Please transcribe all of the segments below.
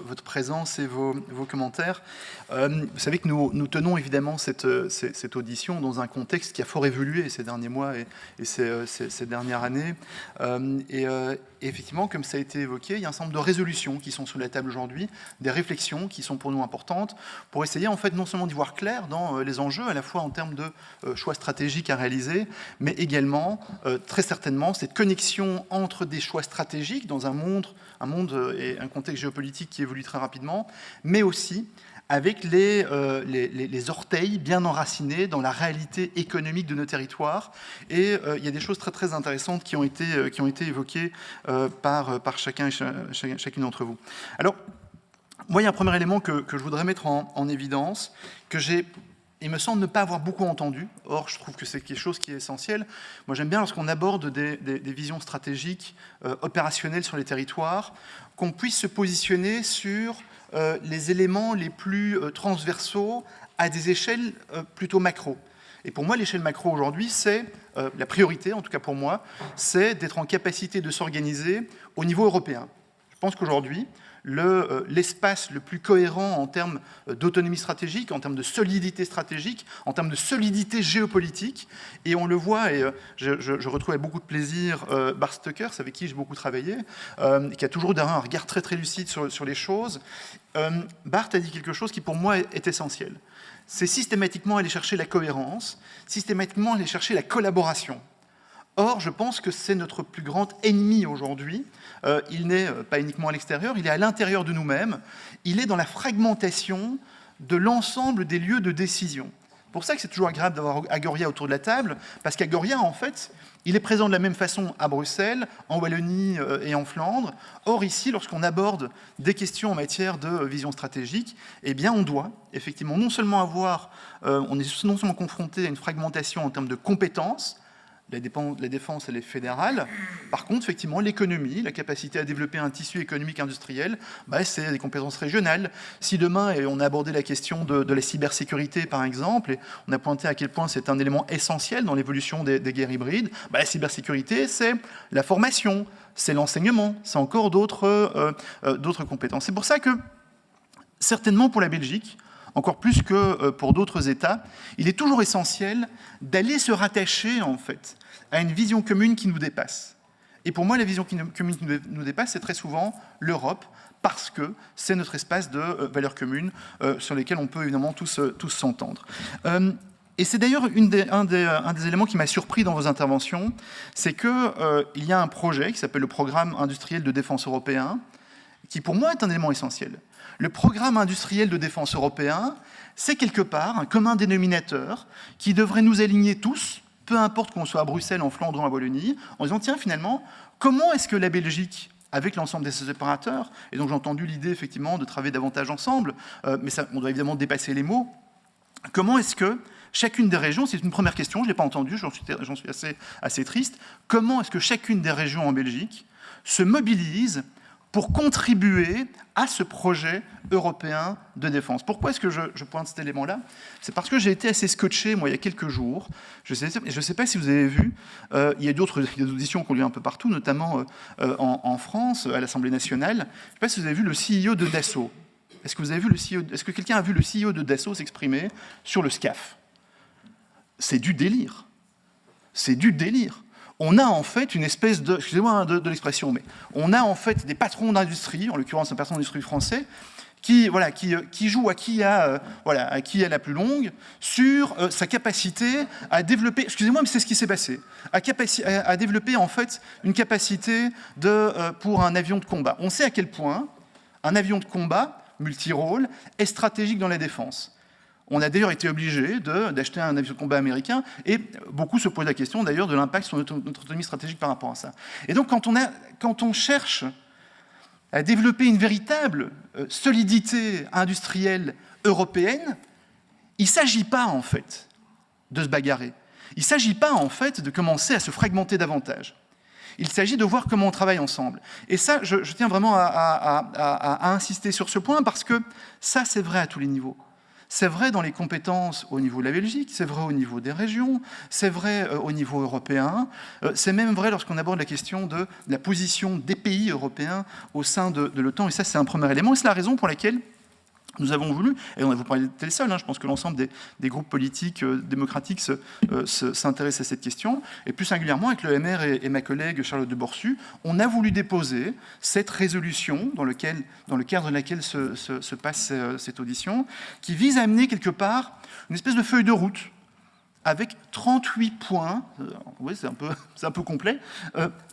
votre présence et vos commentaires. Vous savez que nous tenons évidemment cette audition dans un contexte qui a fort évolué ces derniers mois et ces dernières années. Et effectivement, comme ça a été évoqué, il y a un certain nombre de résolutions qui sont sur la table aujourd'hui, des réflexions qui sont pour nous importantes, pour essayer en fait non seulement d'y voir clair dans les enjeux, à la fois en termes de choix stratégiques à réaliser, mais également, très certainement, cette connexion entre des choix stratégiques dans un monde et un contexte géopolitique qui évolue très rapidement, mais aussi avec les orteils bien enracinés dans la réalité économique de nos territoires. Et il y a des choses très très intéressantes qui ont été évoquées par chacun et chacune d'entre vous. Alors, moi, il y a un premier élément que je voudrais mettre en évidence, que il me semble ne pas avoir beaucoup entendu. Or, je trouve que c'est quelque chose qui est essentiel. Moi, j'aime bien lorsqu'on aborde des visions stratégiques opérationnelles sur les territoires, qu'on puisse se positionner sur les éléments les plus transversaux à des échelles plutôt macro. Et pour moi, l'échelle macro aujourd'hui, c'est la priorité, en tout cas pour moi, c'est d'être en capacité de s'organiser au niveau européen. Je pense qu'aujourd'hui, l'espace le plus cohérent en termes d'autonomie stratégique, en termes de solidité stratégique, en termes de solidité géopolitique. Et on le voit, et je retrouve avec beaucoup de plaisir Bart Stuckers, avec qui j'ai beaucoup travaillé, qui a toujours un regard très très lucide sur les choses. Bart a dit quelque chose qui pour moi est essentiel. C'est systématiquement aller chercher la cohérence, systématiquement aller chercher la collaboration. Or, je pense que c'est notre plus grand ennemi aujourd'hui. Il n'est pas uniquement à l'extérieur, il est à l'intérieur de nous-mêmes. Il est dans la fragmentation de l'ensemble des lieux de décision. C'est pour ça que c'est toujours agréable d'avoir Agoria autour de la table, parce qu'Agoria, en fait, il est présent de la même façon à Bruxelles, en Wallonie et en Flandre. Or, ici, lorsqu'on aborde des questions en matière de vision stratégique, eh bien, on doit effectivement non seulement on est non seulement confronté à une fragmentation en termes de compétences. La défense, elle est fédérale. Par contre, effectivement, l'économie, la capacité à développer un tissu économique industriel, c'est des compétences régionales. Si demain, on a abordé la question de la cybersécurité, par exemple, et on a pointé à quel point c'est un élément essentiel dans l'évolution des guerres hybrides, la cybersécurité, c'est la formation, c'est l'enseignement, c'est encore d'autres compétences. C'est pour ça que, certainement pour la Belgique, encore plus que pour d'autres États, il est toujours essentiel d'aller se rattacher, en fait, à une vision commune qui nous dépasse. Et pour moi, la vision commune qui nous dépasse, c'est très souvent l'Europe, parce que c'est notre espace de valeurs communes sur lesquelles on peut évidemment tous s'entendre. Et c'est d'ailleurs un des éléments qui m'a surpris dans vos interventions, c'est qu'il y a un projet qui s'appelle le Programme industriel de défense européen, qui pour moi est un élément essentiel. Le programme industriel de défense européen, c'est quelque part un commun dénominateur qui devrait nous aligner tous, peu importe qu'on soit à Bruxelles, en Flandre ou en Wallonie, en disant, tiens, finalement, comment est-ce que la Belgique, avec l'ensemble de ses opérateurs, et donc j'ai entendu l'idée, effectivement, de travailler davantage ensemble, mais ça, on doit évidemment dépasser les mots, comment est-ce que chacune des régions, c'est une première question, je ne l'ai pas entendue, j'en suis assez triste, comment est-ce que chacune des régions en Belgique se mobilise pour contribuer à ce projet européen de défense. Pourquoi est-ce que je pointe cet élément-là? C'est parce que j'ai été assez scotché, moi, il y a quelques jours. Je ne sais pas si vous avez vu, il y a d'autres auditions qui ont lieu un peu partout, notamment en France, à l'Assemblée nationale. Je ne sais pas si vous avez vu le CEO de Dassault. Est-ce que quelqu'un a vu le CEO de Dassault s'exprimer sur le SCAF? C'est du délire. C'est du délire. On a en fait une espèce de, excusez-moi de l'expression, mais on a en fait des patrons d'industrie, en l'occurrence un patron d'industrie français, qui joue à qui a la plus longue sur sa capacité à développer, excusez-moi, mais c'est ce qui s'est passé, à développer en fait une capacité pour un avion de combat. On sait à quel point un avion de combat multirôle est stratégique dans la défense. On a d'ailleurs été obligé d'acheter un avion de combat américain, et beaucoup se posent la question d'ailleurs de l'impact sur notre autonomie stratégique par rapport à ça. Et donc quand on cherche à développer une véritable solidité industrielle européenne, il ne s'agit pas en fait de se bagarrer. Il ne s'agit pas en fait de commencer à se fragmenter davantage. Il s'agit de voir comment on travaille ensemble. Et ça, je tiens vraiment à insister sur ce point, parce que ça, c'est vrai à tous les niveaux. C'est vrai dans les compétences au niveau de la Belgique, c'est vrai au niveau des régions, c'est vrai au niveau européen, c'est même vrai lorsqu'on aborde la question de la position des pays européens au sein de l'OTAN, et ça c'est un premier élément, et c'est la raison pour laquelle nous avons voulu, et on a vous parlé le seul, je pense que l'ensemble des groupes politiques démocratiques s'intéressent à cette question, et plus singulièrement avec le MR et ma collègue Charlotte de Borsu, on a voulu déposer cette résolution dans le cadre de laquelle se passe cette audition, qui vise à amener quelque part une espèce de feuille de route avec 38 points, oui c'est un peu complet,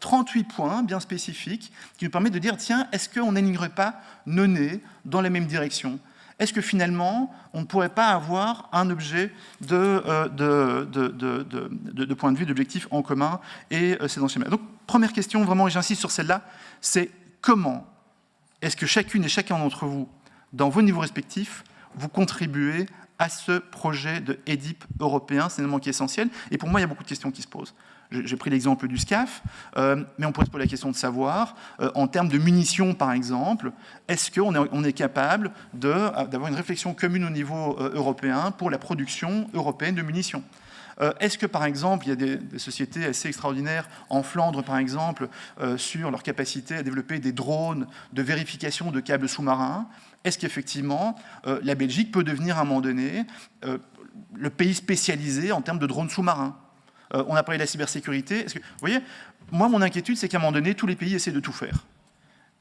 38 points bien spécifiques qui nous permettent de dire, tiens, est-ce qu'on n'alignerait pas nos nez dans la même direction ? Est-ce que finalement, on ne pourrait pas avoir un objet de point de vue, d'objectif en commun et c'est dans ce schéma. Donc, première question, vraiment, et j'insiste sur celle-là, c'est comment est-ce que chacune et chacun d'entre vous, dans vos niveaux respectifs, vous contribuez à ce projet de EDIP européen, c'est un élément qui est essentiel. Et pour moi, il y a beaucoup de questions qui se posent. J'ai pris l'exemple du SCAF, mais on pourrait se poser la question de savoir, en termes de munitions par exemple, est-ce qu'on est capable d'avoir une réflexion commune au niveau européen pour la production européenne de munitions ? Est-ce que, par exemple, il y a des sociétés assez extraordinaires en Flandre, par exemple, sur leur capacité à développer des drones de vérification de câbles sous-marins ? Est-ce qu'effectivement, la Belgique peut devenir, à un moment donné, le pays spécialisé en termes de drones sous-marins ? On a parlé de la cybersécurité. Vous voyez, moi, mon inquiétude, c'est qu'à un moment donné, tous les pays essaient de tout faire.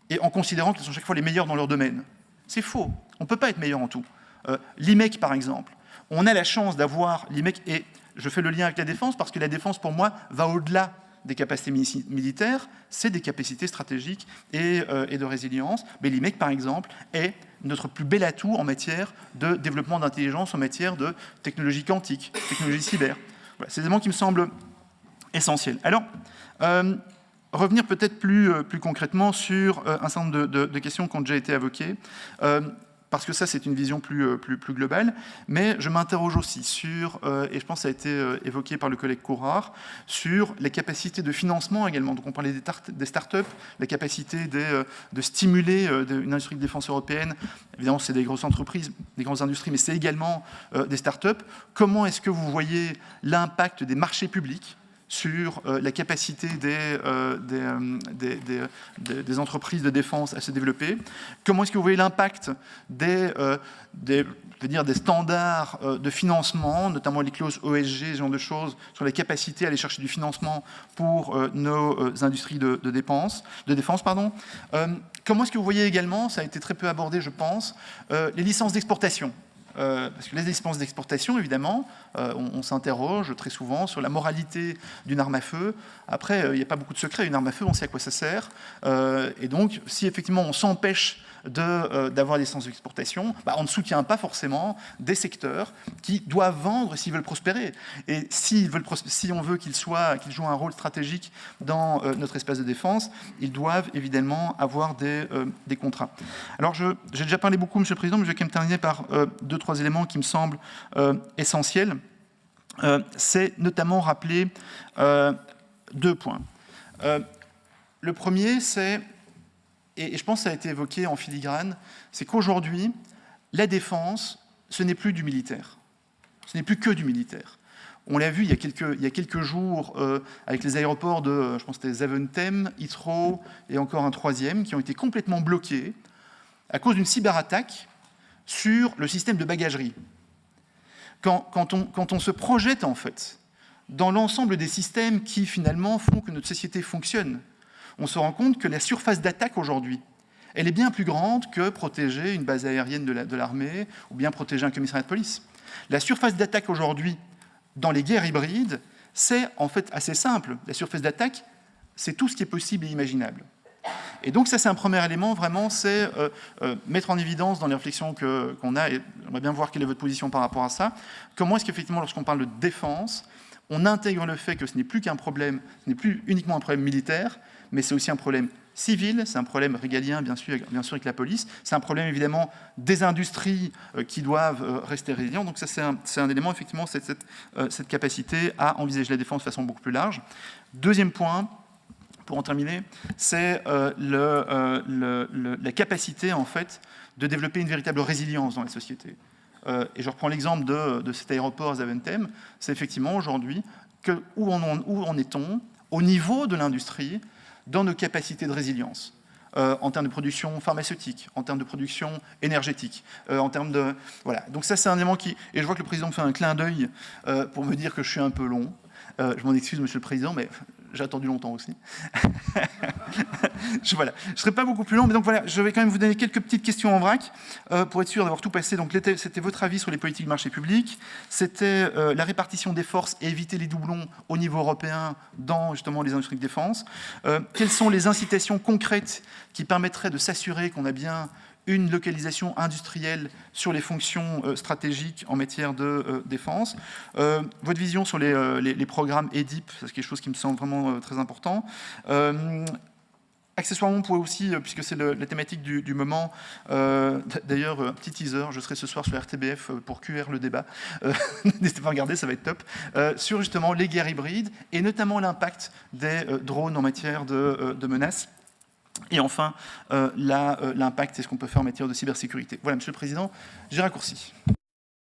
Et en considérant qu'ils sont chaque fois les meilleurs dans leur domaine. C'est faux. On ne peut pas être meilleur en tout. L'IMEC, par exemple. On a la chance d'avoir l'IMEC, et je fais le lien avec la défense, parce que la défense, pour moi, va au-delà des capacités militaires, c'est des capacités stratégiques et de résilience. Mais l'IMEC, par exemple, est notre plus bel atout en matière de développement d'intelligence, en matière de technologie quantique, technologie cyber. Voilà, c'est des éléments qui me semblent essentiels. Alors, revenir peut-être plus concrètement sur un certain nombre de questions qui ont déjà été évoquées, parce que ça, c'est une vision plus globale, mais je m'interroge aussi sur, et je pense que ça a été évoqué par le collègue Courard, sur les capacités de financement également. Donc on parlait des start-up, la capacité de stimuler une industrie de défense européenne. Évidemment, c'est des grosses entreprises, des grandes industries, mais c'est également des start-up. Comment est-ce que vous voyez l'impact des marchés publics sur la capacité des entreprises de défense à se développer? Comment est-ce que vous voyez l'impact des standards de financement, notamment les clauses OSG, ce genre de choses, sur la capacité à aller chercher du financement pour nos industries de défense, comment est-ce que vous voyez également, ça a été très peu abordé, je pense, les licences d'exportation? Parce que les licences d'exportation, évidemment, on s'interroge très souvent sur la moralité d'une arme à feu. Après, il n'y a pas beaucoup de secrets. Une arme à feu, on sait à quoi ça sert. Et donc, si effectivement on s'empêche d'avoir des licences d'exportation, on ne soutient pas forcément des secteurs qui doivent vendre s'ils veulent prospérer. Et si on veut qu'ils jouent un rôle stratégique dans notre espace de défense, ils doivent évidemment avoir des contrats. Alors, j'ai déjà parlé beaucoup, Monsieur le Président, mais je vais quand même terminer par 2-3 éléments qui me semblent essentiels. C'est notamment rappeler 2 points. Le premier, c'est, et je pense que ça a été évoqué en filigrane, c'est qu'aujourd'hui, la défense, ce n'est plus du militaire. Ce n'est plus que du militaire. On l'a vu il y a quelques jours avec les aéroports je pense que c'était Zaventem, Heathrow et encore un 3e, qui ont été complètement bloqués à cause d'une cyberattaque sur le système de bagagerie. Quand on se projette, en fait, dans l'ensemble des systèmes qui, finalement, font que notre société fonctionne, on se rend compte que la surface d'attaque, aujourd'hui, elle est bien plus grande que protéger une base aérienne de l'armée ou bien protéger un commissariat de police. La surface d'attaque, aujourd'hui, dans les guerres hybrides, c'est, en fait, assez simple. La surface d'attaque, c'est tout ce qui est possible et imaginable. Et donc ça, c'est un premier élément, vraiment, c'est mettre en évidence dans les réflexions qu'on a, et j'aimerais bien voir quelle est votre position par rapport à ça, comment est-ce qu'effectivement, lorsqu'on parle de défense, on intègre le fait que ce n'est plus qu'un problème, ce n'est plus uniquement un problème militaire, mais c'est aussi un problème civil, c'est un problème régalien, bien sûr avec la police, c'est un problème évidemment des industries qui doivent rester résilientes, donc ça c'est un élément, effectivement, cette capacité à envisager la défense de façon beaucoup plus large. Deuxième point, pour en terminer, c'est la capacité, en fait, de développer une véritable résilience dans la société. et je reprends l'exemple de cet aéroport à Zaventem, c'est effectivement aujourd'hui où en est-on au niveau de l'industrie dans nos capacités de résilience, en termes de production pharmaceutique, en termes de production énergétique, en termes de... Voilà. Donc ça, c'est un élément qui... Et je vois que le président me fait un clin d'œil pour me dire que je suis un peu long. Je m'en excuse, monsieur le président, mais j'ai attendu longtemps aussi. Voilà. Je ne serai pas beaucoup plus long, mais donc voilà, je vais quand même vous donner quelques petites questions en vrac pour être sûr d'avoir tout passé. Donc c'était votre avis sur les politiques de marché public, c'était la répartition des forces et éviter les doublons au niveau européen dans justement les industries de défense. Quelles sont les incitations concrètes qui permettraient de s'assurer qu'on a bien une localisation industrielle sur les fonctions stratégiques en matière de défense. Votre vision sur les programmes EDIP, c'est quelque chose qui me semble vraiment très important. Accessoirement, on pourrait aussi, puisque c'est la thématique du moment, d'ailleurs, petit teaser, je serai ce soir sur RTBF pour QR le débat, n'hésitez pas à regarder, ça va être top, sur justement les guerres hybrides, et notamment l'impact des drones en matière de menaces. Et enfin, l'impact, c'est ce qu'on peut faire en matière de cybersécurité. Voilà, Monsieur le Président, j'ai raccourci.